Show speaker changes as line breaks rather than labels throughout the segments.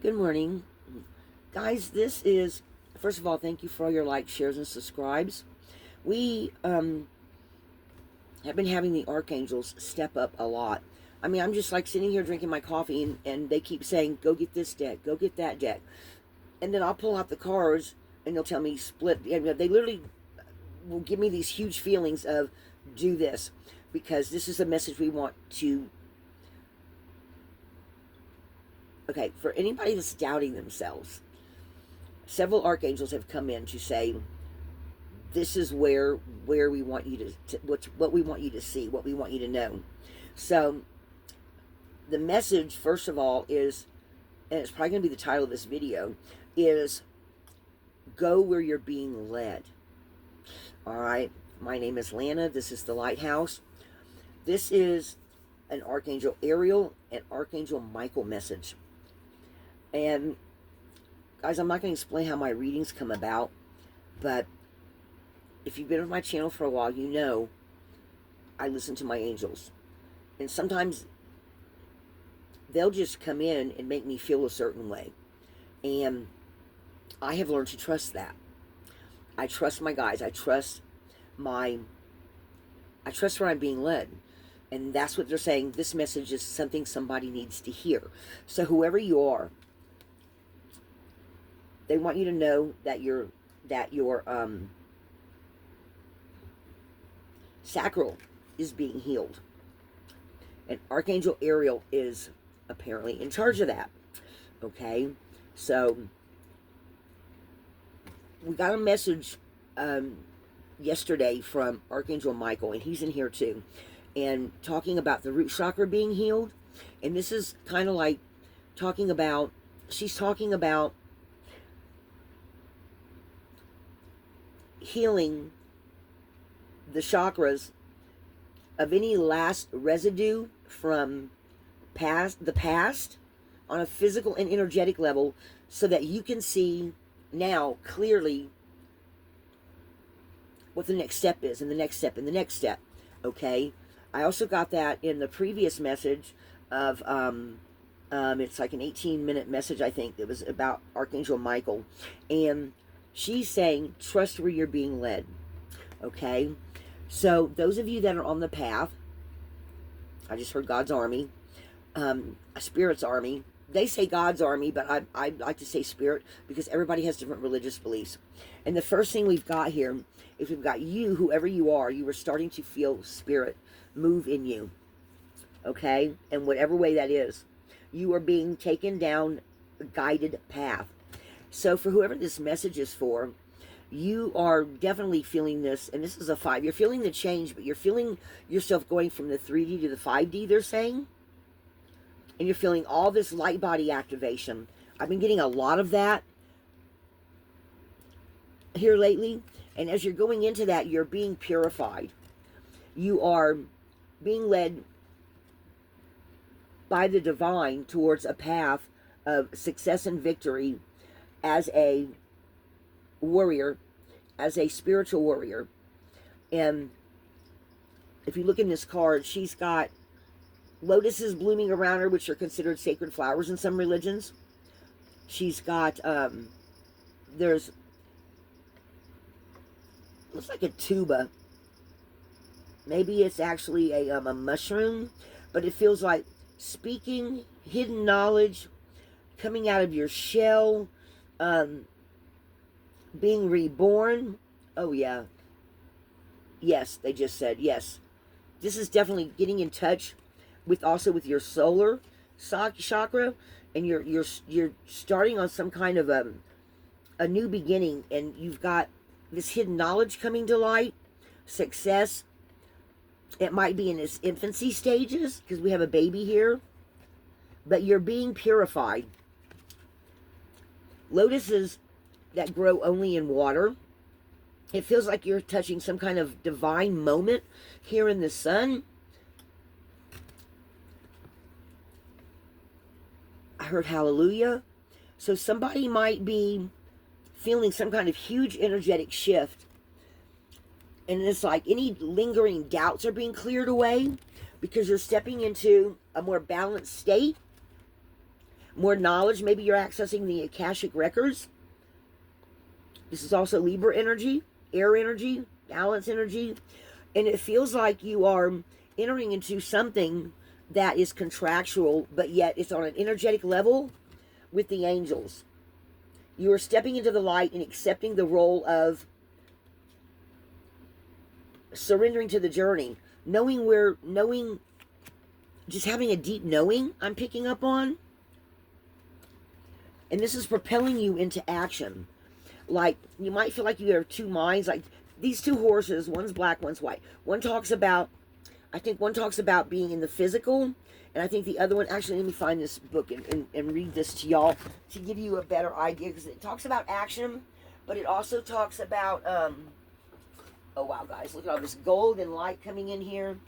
Good morning. Guys, this is, first of all, thank you for all your likes, shares, and subscribes. We have been having the Archangels step up a lot. I mean, I'm just like sitting here drinking my coffee, and they keep saying, go get this deck, go get that deck. And then I'll pull out the cards, and they'll tell me split. They literally will give me these huge feelings of, do this, because this is the message we want to. Okay, for anybody that's doubting themselves, several archangels have come in to say, this is where we want you to what we want you to see, what we want you to know. So the message, first of all, is, and it's probably going to be the title of this video, is go where you're being led. All right, my name is Lana. This is the Lighthouse. This is an Archangel Ariel and Archangel Michael message. And guys, I'm not going to explain how my readings come about, but if you've been on my channel for a while, you know I listen to my angels. And sometimes they'll just come in and make me feel a certain way. And I have learned to trust that. I trust my guides. I trust where I'm being led. And that's what they're saying. This message is something somebody needs to hear. So whoever you are, they want you to know that your sacral is being healed. And Archangel Ariel is apparently in charge of that. Okay? So we got a message yesterday from Archangel Michael, and he's in here too, and talking about the root chakra being healed. And this is kind of like she's talking about healing the chakras of any last residue from the past on a physical and energetic level, so that you can see now clearly what the next step is, and the next step, and the next step. Okay? I also got that in the previous message of it's like an 18-minute message, I think. It was about Archangel Michael, and she's saying, trust where you're being led. Okay? So those of you that are on the path, I just heard God's army, Spirit's army. They say God's army, but I like to say Spirit, because everybody has different religious beliefs. And the first thing we've got here is we've got you, whoever you are are starting to feel Spirit move in you. Okay? And whatever way that is, you are being taken down a guided path. So for whoever this message is for, you are definitely feeling this, and this is a 5. You're feeling the change, but you're feeling yourself going from the 3D to the 5D, they're saying. And you're feeling all this light body activation. I've been getting a lot of that here lately. And as you're going into that, you're being purified. You are being led by the divine towards a path of success and victory as a warrior, as a spiritual warrior. And if you look in this card, she's got lotuses blooming around her, which are considered sacred flowers in some religions. She's got there's, looks like a tuba. Maybe it's actually a mushroom, but it feels like speaking, hidden knowledge, coming out of your shell, being reborn. Oh yeah. Yes, they just said yes. This is definitely getting in touch with your solar chakra, and you're starting on some kind of a new beginning, and you've got this hidden knowledge coming to light, success. It might be in its infancy stages, because we have a baby here, but you're being purified. Lotuses that grow only in water. It feels like you're touching some kind of divine moment here in the sun. I heard hallelujah. So somebody might be feeling some kind of huge energetic shift. And it's like any lingering doubts are being cleared away, because you're stepping into a more balanced state. More knowledge. Maybe you're accessing the Akashic records. This is also Libra energy, air energy, balance energy. And it feels like you are entering into something that is contractual, but yet it's on an energetic level with the angels. You are stepping into the light and accepting the role of surrendering to the journey. Knowing, just having a deep knowing I'm picking up on. And this is propelling you into action. Like, you might feel like you have two minds. Like, these two horses, one's black, one's white. I think one talks about being in the physical, and I think the other one, actually, let me find this book and read this to y'all to give you a better idea, because it talks about action, but it also talks about, oh wow, guys, look at all this gold and light coming in here.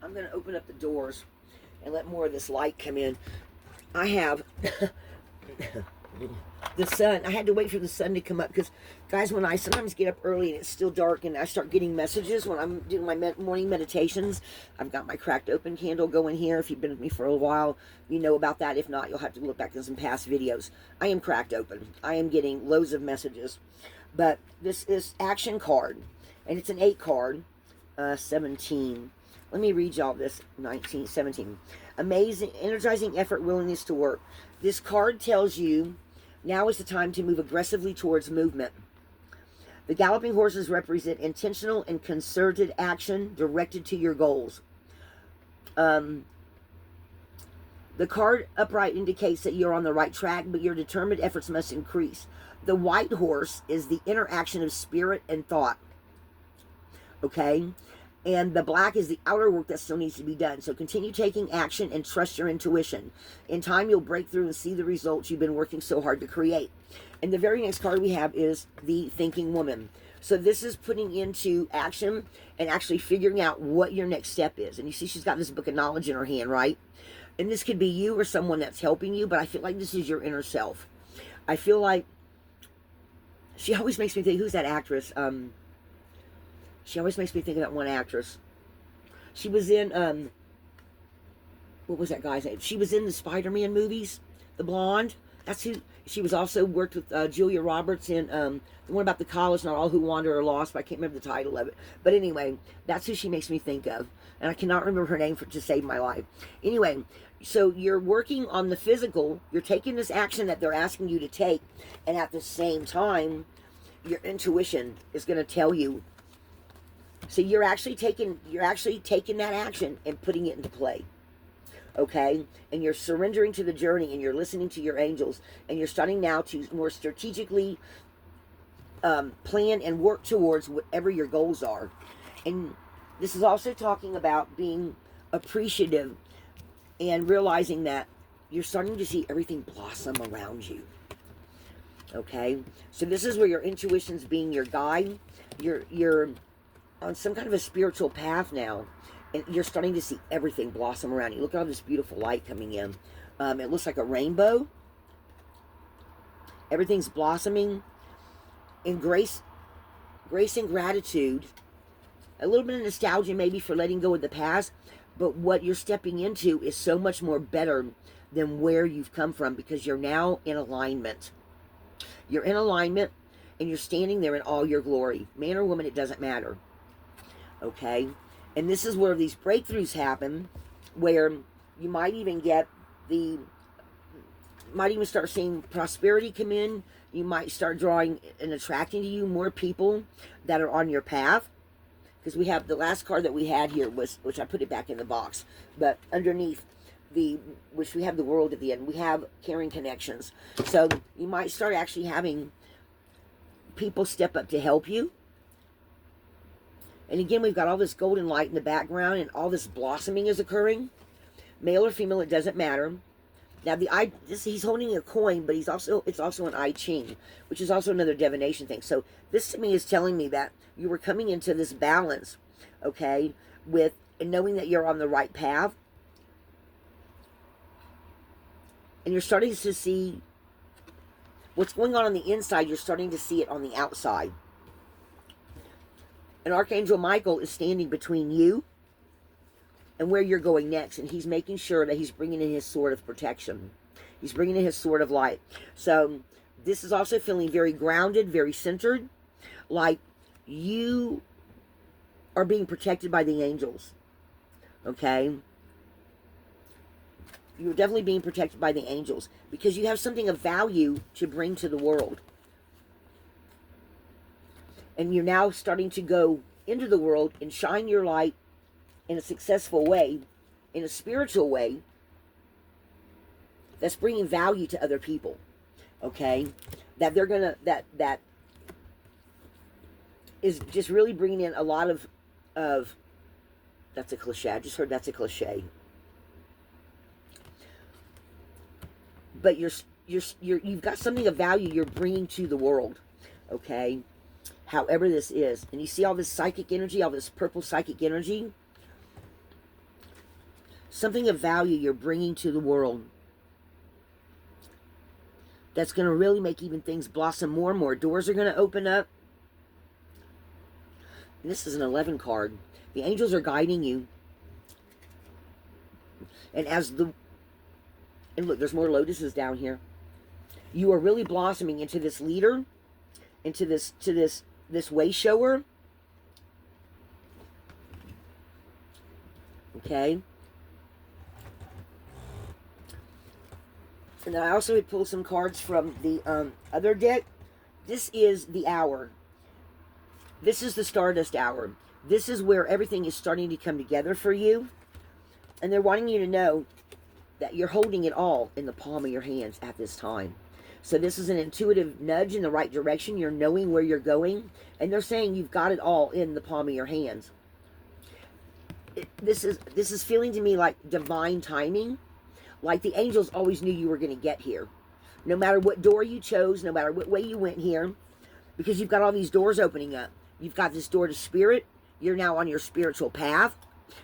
I'm going to open up the doors and let more of this light come in. I have the sun. I had to wait for the sun to come up because, guys, when I sometimes get up early and it's still dark and I start getting messages when I'm doing my morning meditations, I've got my cracked open candle going here. If you've been with me for a while, you know about that. If not, you'll have to look back in some past videos. I am cracked open. I am getting loads of messages. But this is action card, and it's an 8 card, 17. Let me read y'all this. 19, 17. Amazing, energizing effort, willingness to work. This card tells you now is the time to move aggressively towards movement. The galloping horses represent intentional and concerted action directed to your goals. The card upright indicates that you're on the right track, but your determined efforts must increase. The white horse is the interaction of spirit and thought. Okay? And the black is the outer work that still needs to be done. So continue taking action and trust your intuition. In time, you'll break through and see the results you've been working so hard to create. And the very next card we have is the Thinking Woman. So this is putting into action and actually figuring out what your next step is. And you see she's got this book of knowledge in her hand, right? And this could be you or someone that's helping you, but I feel like this is your inner self. I feel like she always makes me think, who's that actress? She always makes me think of that one actress. She was in, what was that guy's name? She was in the Spider-Man movies, the blonde. That's who, she was also worked with Julia Roberts in the one about the college, Not All Who Wander Are Lost, but I can't remember the title of it. But anyway, that's who she makes me think of. And I cannot remember her name to save my life. Anyway, so you're working on the physical. You're taking this action that they're asking you to take. And at the same time, your intuition is going to tell you. So you're actually taking that action and putting it into play. Okay? And you're surrendering to the journey, and you're listening to your angels, and you're starting now to more strategically plan and work towards whatever your goals are. And this is also talking about being appreciative and realizing that you're starting to see everything blossom around you. Okay? So this is where your intuition's being your guide. You're on some kind of a spiritual path now, and you're starting to see everything blossom around you. Look at all this beautiful light coming in. It looks like a rainbow. Everything's blossoming in grace and gratitude. A little bit of nostalgia maybe for letting go of the past, but what you're stepping into is so much more better than where you've come from, because you're now in alignment. You're in alignment, and you're standing there in all your glory. Man or woman, it doesn't matter. Okay? And this is where these breakthroughs happen, where you might even start seeing prosperity come in. You might start drawing and attracting to you more people that are on your path. Because we have the last card that we had here was, which I put it back in the box, but underneath which we have the world at the end, we have caring connections. So you might start actually having people step up to help you. And again, we've got all this golden light in the background, and all this blossoming is occurring. Male or female, it doesn't matter. Now, he's holding a coin, but it's also an I Ching, which is also another divination thing. So this to me is telling me that you were coming into this balance, okay, and knowing that you're on the right path. And you're starting to see what's going on the inside. You're starting to see it on the outside. And Archangel Michael is standing between you and where you're going next. And he's making sure that he's bringing in his sword of protection. He's bringing in his sword of light. So this is also feeling very grounded, very centered. Like you are being protected by the angels. Okay? You're definitely being protected by the angels. Because you have something of value to bring to the world. And you're now starting to go into the world and shine your light in a successful way, in a spiritual way, that's bringing value to other people. Okay? That they're gonna, that is just really bringing in a lot of, that's a cliche. I just heard that's a cliche. But you've got something of value you're bringing to the world. Okay? However this is. And you see all this psychic energy, all this purple psychic energy? Something of value you're bringing to the world. That's going to really make even things blossom more and more. Doors are going to open up. And this is an 11 card. The angels are guiding you. And and look, there's more lotuses down here. You are really blossoming into this leader, into this way shower. Okay. And then I also would pull some cards from the other deck. This is the hour. This is the Stardust hour. This is where everything is starting to come together for you. And they're wanting you to know that you're holding it all in the palm of your hands at this time. So this is an intuitive nudge in the right direction. You're knowing where you're going. And they're saying you've got it all in the palm of your hands. This is feeling to me like divine timing. Like the angels always knew you were going to get here. No matter what door you chose, no matter what way you went here. Because you've got all these doors opening up. You've got this door to spirit. You're now on your spiritual path.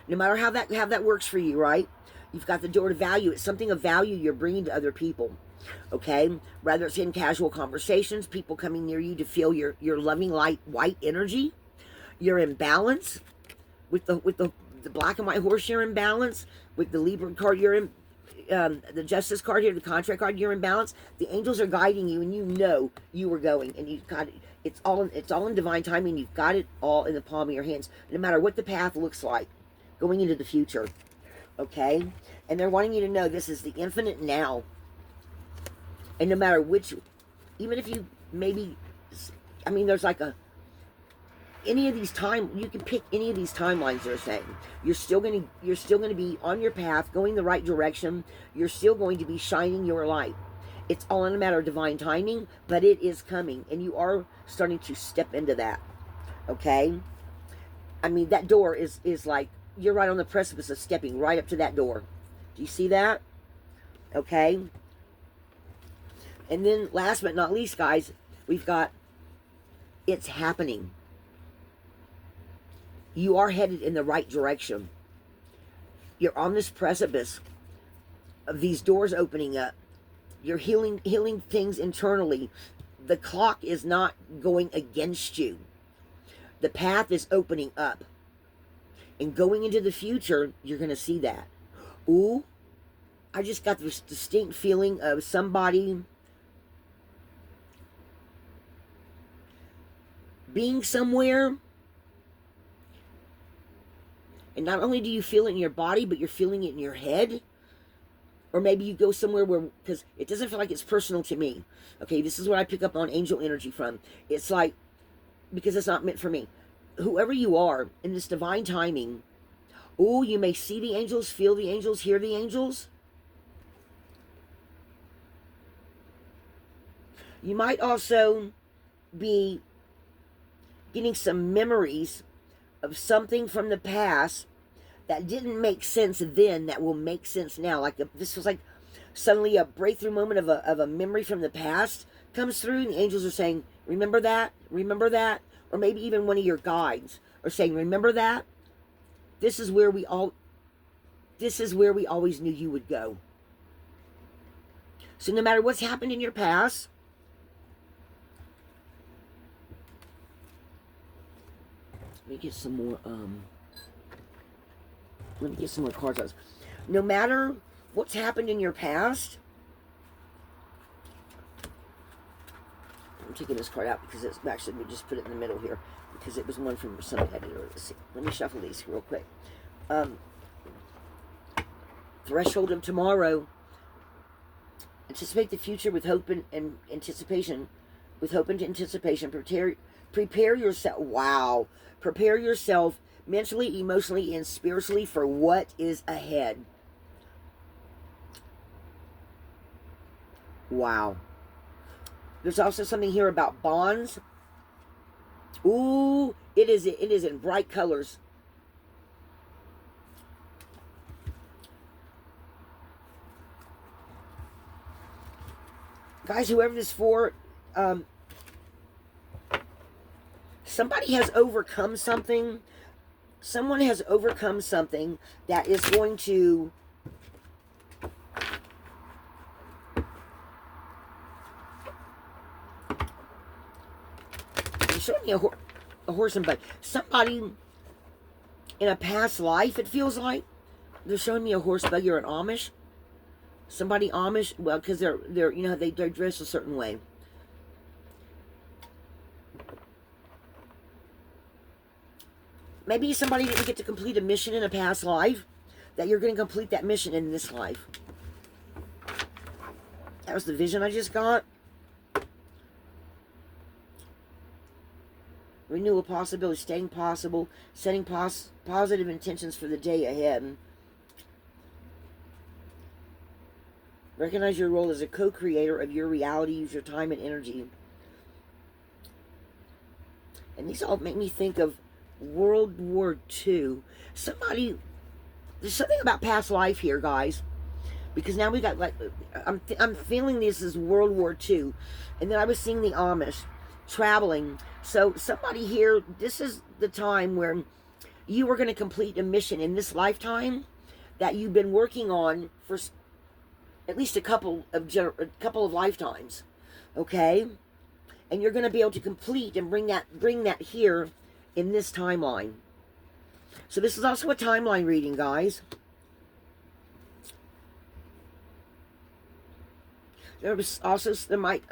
No matter how that works for you, right? You've got the door to value. It's something of value you're bringing to other people. Okay? Rather it's in casual conversations, people coming near you to feel your loving light white energy. You're in balance. With the black and white horse, you're in balance. With the Libra card, you're in the Justice card here, the Contract card, you're in balance. The angels are guiding you, and you know you were going, and you've got it. It's all in divine timing. You've got it all in the palm of your hands, no matter what the path looks like, going into the future. Okay, and they're wanting you to know this is the infinite now, and no matter which, even if you maybe, I mean, there's like any of these you can pick any of these timelines. They're saying you're still going to be on your path, going the right direction. You're still going to be shining your light. It's all in a matter of divine timing, but it is coming, and you are starting to step into that. Okay, I mean that door is like you're right on the precipice of stepping right up to that door. Do you see that? Okay. And then last but not least, guys, we've got it's happening. You are headed in the right direction. You're on this precipice of these doors opening up. You're healing things internally. The clock is not going against you. The path is opening up. And going into the future, you're going to see that. Ooh, I just got this distinct feeling of somebody being somewhere. And not only do you feel it in your body, but you're feeling it in your head. Or maybe you go somewhere where, because it doesn't feel like it's personal to me. Okay, this is what I pick up on angel energy from. It's like, because it's not meant for me. Whoever you are, in this divine timing, oh, you may see the angels, feel the angels, hear the angels. You might also be getting some memories of something from the past that didn't make sense then that will make sense now. Like this was like suddenly a breakthrough moment of a memory from the past comes through, and the angels are saying, remember that? Remember that? Or maybe even one of your guides are saying, remember that? This is where we always knew you would go. So no matter what's happened in your past, Let me get some more, let me get some more cards out. No matter what's happened in your past, I'm taking this card out because it's actually, we just put it in the middle here because it was one from somebody I did earlier. Let's see. Let me shuffle these real quick. Threshold of tomorrow. Anticipate the future with hope and anticipation. With hope and anticipation. Prepare yourself. Wow. Prepare yourself mentally, emotionally, and spiritually for what is ahead. Wow. There's also something here about bonds. Ooh, it is in bright colors. Guys, whoever this is for, somebody has overcome something. Someone has overcome something that is going to showing me a horse and buggy. Somebody in a past life, it feels like. They're showing me a horse, buggy, or an Amish. Somebody Amish, well, because they're you know, they're dressed a certain way. Maybe somebody didn't get to complete a mission in a past life, that you're going to complete that mission in this life. That was the vision I just got. Renewal possibility, staying possible, setting positive intentions for the day ahead. Recognize your role as a co-creator of your reality. Use your time and energy. And these all make me think of World War II. There's something about past life here, guys. Because now we got, like, I'm feeling this as World War II. And then I was seeing the Amish traveling. So somebody here, this is the time where you were going to complete a mission in this lifetime that you've been working on for at least a couple of lifetimes, okay? And you're going to be able to complete and bring that here in this timeline. So this is also a timeline reading, guys. There might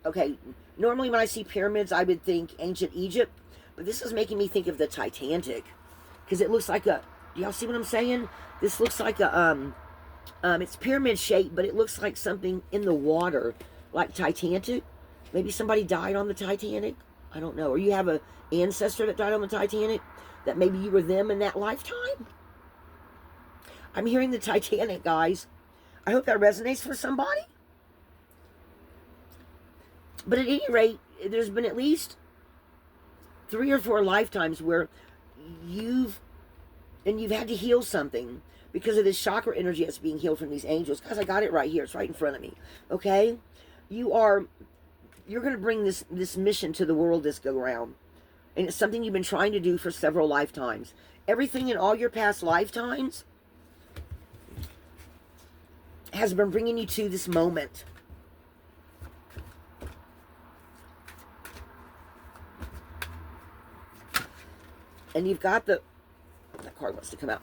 okay, normally when I see pyramids, I would think ancient Egypt, but this is making me think of the Titanic, because it looks like a, do y'all see what I'm saying? This looks like a, it's pyramid shaped, but it looks like something in the water, like Titanic. Maybe somebody died on the Titanic. I don't know. Or you have an ancestor that died on the Titanic, that maybe you were them in that lifetime. I'm hearing the Titanic, guys. I hope that resonates for somebody. But at any rate, there's been at least 3 or 4 lifetimes where you've had to heal something because of this chakra energy that's being healed from these angels. Guys, I got it right here. It's right in front of me. Okay? You're going to bring this mission to the world this go around. And it's something you've been trying to do for several lifetimes. Everything in all your past lifetimes has been bringing you to this moment. And you've got that card wants to come out.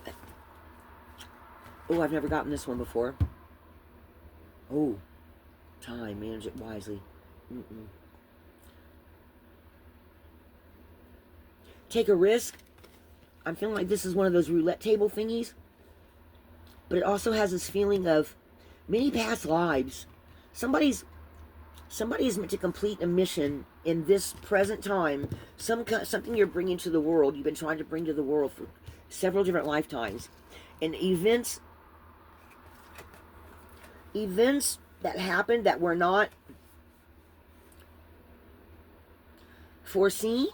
Oh, I've never gotten this one before. Oh, time, manage it wisely. Take a risk. I'm feeling like this is one of those roulette table thingies. But it also has this feeling of many past lives. Somebody is meant to complete a mission in this present time. Something you're bringing to the world. You've been trying to bring to the world for several different lifetimes. And events that happened that were not foreseen.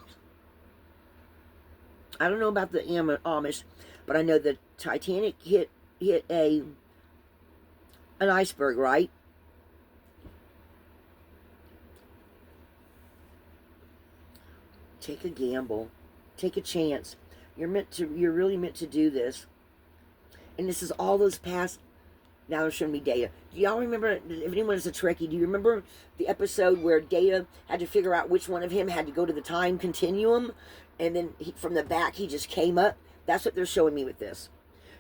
I don't know about the Amish, but I know the Titanic hit an iceberg, right? Take a gamble. Take a chance. You're really meant to do this. And this is all those past. Now they're showing me Data. Do y'all remember, if anyone is a Trekkie, do you remember the episode where Data had to figure out which one of him had to go to the time continuum? and then from the back, he just came up. That's what they're showing me with this.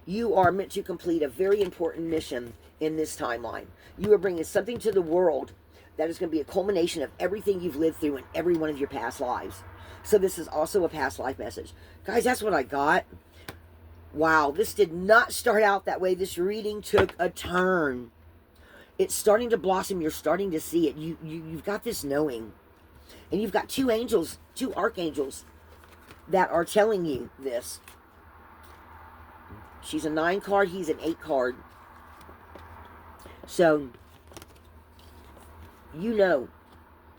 You are meant to complete a very important mission in this timeline. You are bringing something to the world that is going to be a culmination of everything you've lived through in every one of your past lives. So this is also a past life message. Guys, that's what I got. Wow, this did not start out that way. This reading took a turn. It's starting to blossom. You're starting to see it. You've got this knowing. And you've got two angels, two archangels that are telling you this. She's a 9 card. He's an 8 card. So, you know,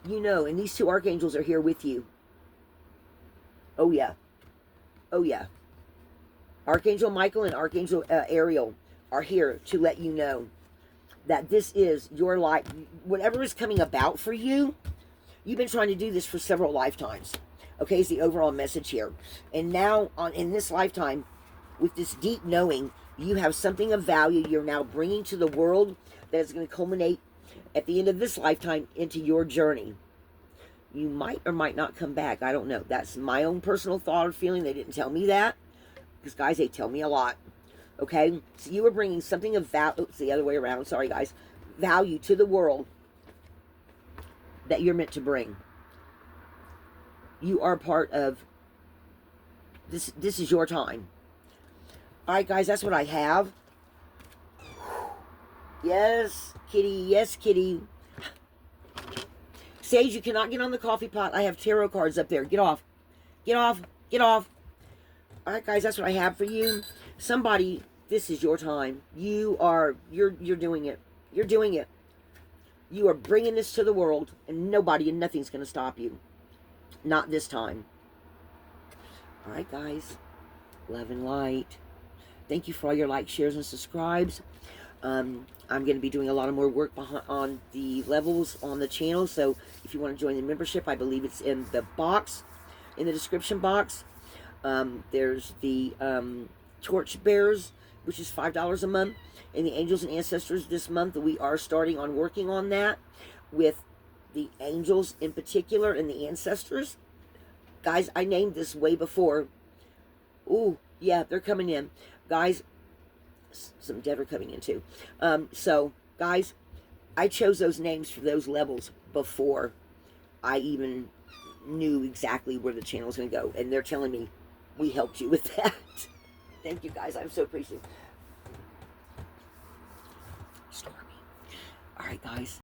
and these two archangels are here with you. Oh, yeah. Oh, yeah. Archangel Michael and Archangel Ariel are here to let you know that this is your life. Whatever is coming about for you, you've been trying to do this for several lifetimes. Okay, is the overall message here. And now, in this lifetime, with this deep knowing, you have something of value you're now bringing to the world that is going to culminate at the end of this lifetime into your journey. You might or might not come back. I don't know. That's my own personal thought or feeling. They didn't tell me that. Because, guys, they tell me a lot. Okay? So you are bringing something of value. It's the other way around. Sorry, guys. Value to the world that you're meant to bring. You are part of this. This is your time. All right, guys, that's what I have. Yes, kitty. Yes, kitty. Sage, you cannot get on the coffee pot. I have tarot cards up there. Get off. Get off. Get off. All right, guys, that's what I have for you. Somebody, this is your time. You're doing it. You're doing it. You are bringing this to the world, and nobody and nothing's going to stop you. Not this time. All right, guys. Love and light. Thank you for all your likes, shares, and subscribes. I'm going to be doing a lot of more work on the levels on the channel. So if you want to join the membership, I believe it's in the box, in the description box. There's the Torch Bearers, which is $5 a month. And the Angels and Ancestors this month, we are starting on working on that with the angels in particular and the ancestors. Guys, I named this way before. Ooh, yeah, they're coming in. Guys, some dead are coming in too. So, guys, I chose those names for those levels before I even knew exactly where the channel was going to go. And they're telling me, we helped you with that. Thank you, guys. I'm so appreciative. Stormy. All right, guys.